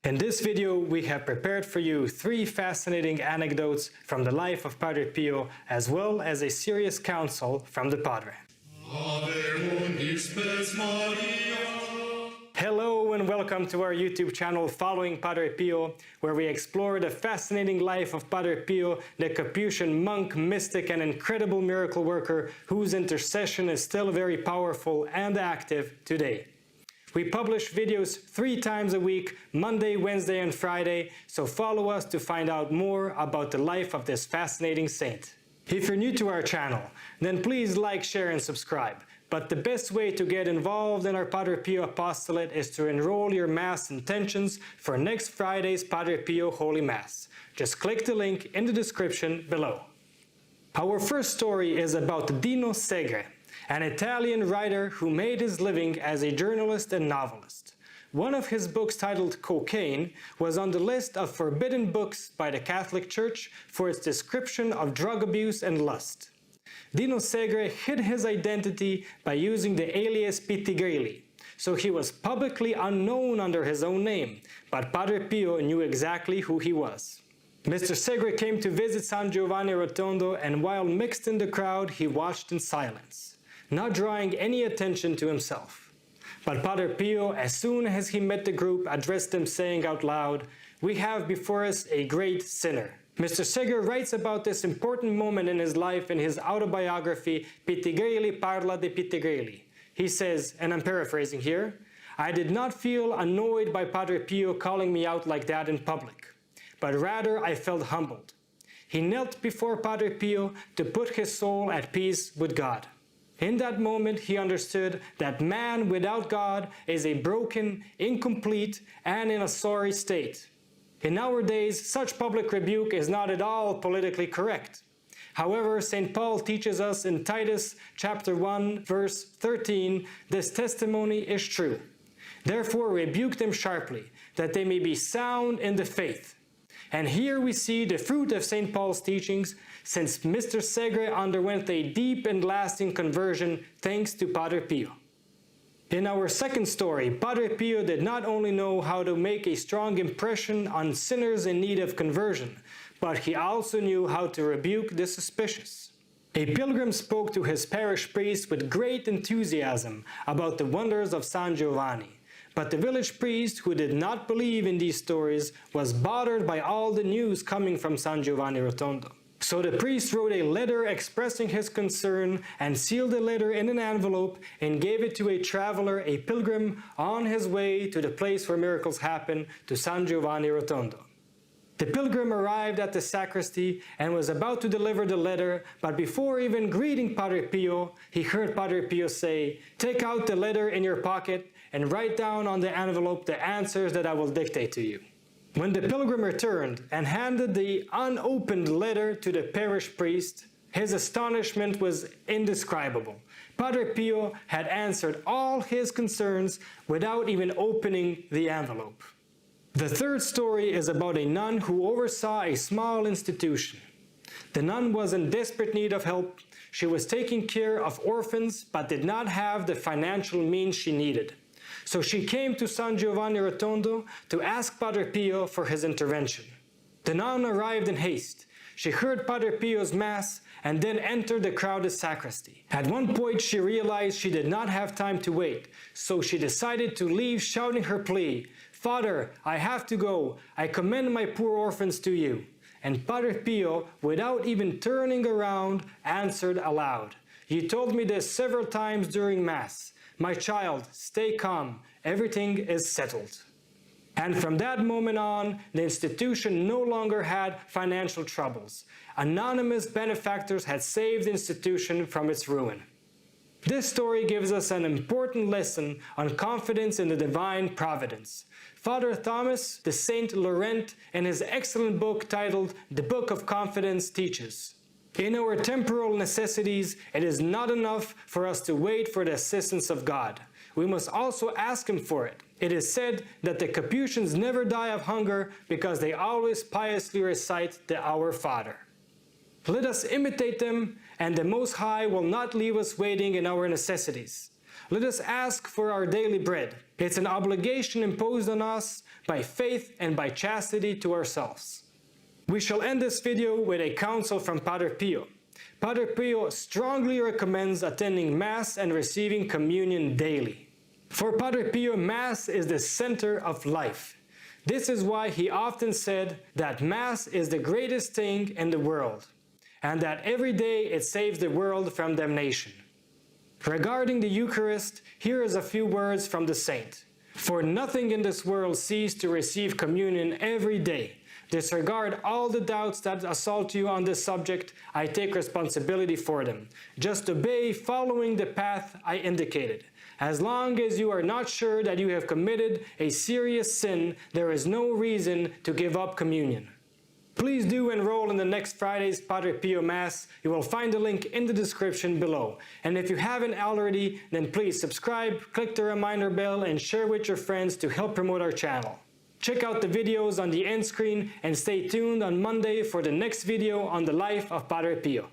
In this video, we have prepared for you 3 fascinating anecdotes from the life of Padre Pio, as well as a serious counsel from the Padre. Hello and welcome to our YouTube channel Following Padre Pio, where we explore the fascinating life of Padre Pio, the Capuchin monk, mystic, and incredible miracle worker whose intercession is still very powerful and active today. We publish videos 3 times a week, Monday, Wednesday, and Friday, so follow us to find out more about the life of this fascinating saint. If you're new to our channel, then please like, share, and subscribe. But the best way to get involved in our Padre Pio apostolate is to enroll your Mass intentions for next Friday's Padre Pio Holy Mass. Just click the link in the description below. Our first story is about Dino Segre, an Italian writer who made his living as a journalist and novelist. One of his books, titled Cocaine, was on the list of forbidden books by the Catholic Church for its description of drug abuse and lust. Dino Segre hid his identity by using the alias Pitigrilli, so he was publicly unknown under his own name, but Padre Pio knew exactly who he was. Mr. Segre came to visit San Giovanni Rotondo, and while mixed in the crowd, he watched in silence, not drawing any attention to himself. But Padre Pio, as soon as he met the group, addressed them saying out loud, "We have before us a great sinner." Mr. Segre writes about this important moment in his life in his autobiography, Pitigrilli, Parla de Pitigrilli. He says, and I'm paraphrasing here, "I did not feel annoyed by Padre Pio calling me out like that in public, but rather I felt humbled. He knelt before Padre Pio to put his soul at peace with God. In that moment, he understood that man without God is a broken, incomplete, and in a sorry state. In our days, such public rebuke is not at all politically correct. However, St. Paul teaches us in Titus chapter 1, verse 13, this testimony is true. Therefore rebuke them sharply, that they may be sound in the faith." And here we see the fruit of St. Paul's teachings, since Mr. Segre underwent a deep and lasting conversion thanks to Padre Pio. In our second story, Padre Pio did not only know how to make a strong impression on sinners in need of conversion, but he also knew how to rebuke the suspicious. A pilgrim spoke to his parish priest with great enthusiasm about the wonders of San Giovanni. But the village priest, who did not believe in these stories, was bothered by all the news coming from San Giovanni Rotondo. So the priest wrote a letter expressing his concern and sealed the letter in an envelope and gave it to a traveler, a pilgrim, on his way to the place where miracles happen, to San Giovanni Rotondo. The pilgrim arrived at the sacristy and was about to deliver the letter, but before even greeting Padre Pio, he heard Padre Pio say, "Take out the letter in your pocket and write down on the envelope the answers that I will dictate to you." When the pilgrim returned and handed the unopened letter to the parish priest, his astonishment was indescribable. Padre Pio had answered all his concerns without even opening the envelope. The third story is about a nun who oversaw a small institution. The nun was in desperate need of help. She was taking care of orphans but did not have the financial means she needed. So she came to San Giovanni Rotondo to ask Padre Pio for his intervention. The nun arrived in haste. She heard Padre Pio's Mass and then entered the crowded sacristy. At one point she realized she did not have time to wait, so she decided to leave, shouting her plea, "Father, I have to go. I commend my poor orphans to you." And Padre Pio, without even turning around, answered aloud, "You told me this several times during Mass. My child, stay calm. Everything is settled." And from that moment on, the institution no longer had financial troubles. Anonymous benefactors had saved the institution from its ruin. This story gives us an important lesson on confidence in the divine providence. Father Thomas, the Saint Laurent, in his excellent book titled The Book of Confidence, teaches, "In our temporal necessities, it is not enough for us to wait for the assistance of God. We must also ask Him for it. It is said that the Capuchins never die of hunger because they always piously recite the Our Father. Let us imitate them, and the Most High will not leave us waiting in our necessities. Let us ask for our daily bread. It's an obligation imposed on us by faith and by chastity to ourselves. We shall end this video with a counsel from Padre Pio. Padre Pio strongly recommends attending Mass and receiving communion daily. For Padre Pio, Mass is the center of life. This is why he often said that Mass is the greatest thing in the world, and that every day it saves the world from damnation. Regarding the Eucharist, here is a few words from the saint. For nothing in this world cease to receive communion every day. Disregard all the doubts that assault you on this subject. I take responsibility for them. Just obey, following the path I indicated. As long as you are not sure that you have committed a serious sin, there is no reason to give up communion. Please do enroll in the next Friday's Padre Pio Mass. You will find the link in the description below. And if you haven't already, then please subscribe, click the reminder bell, and share with your friends to help promote our channel. Check out the videos on the end screen and stay tuned on Monday for the next video on the life of Padre Pio.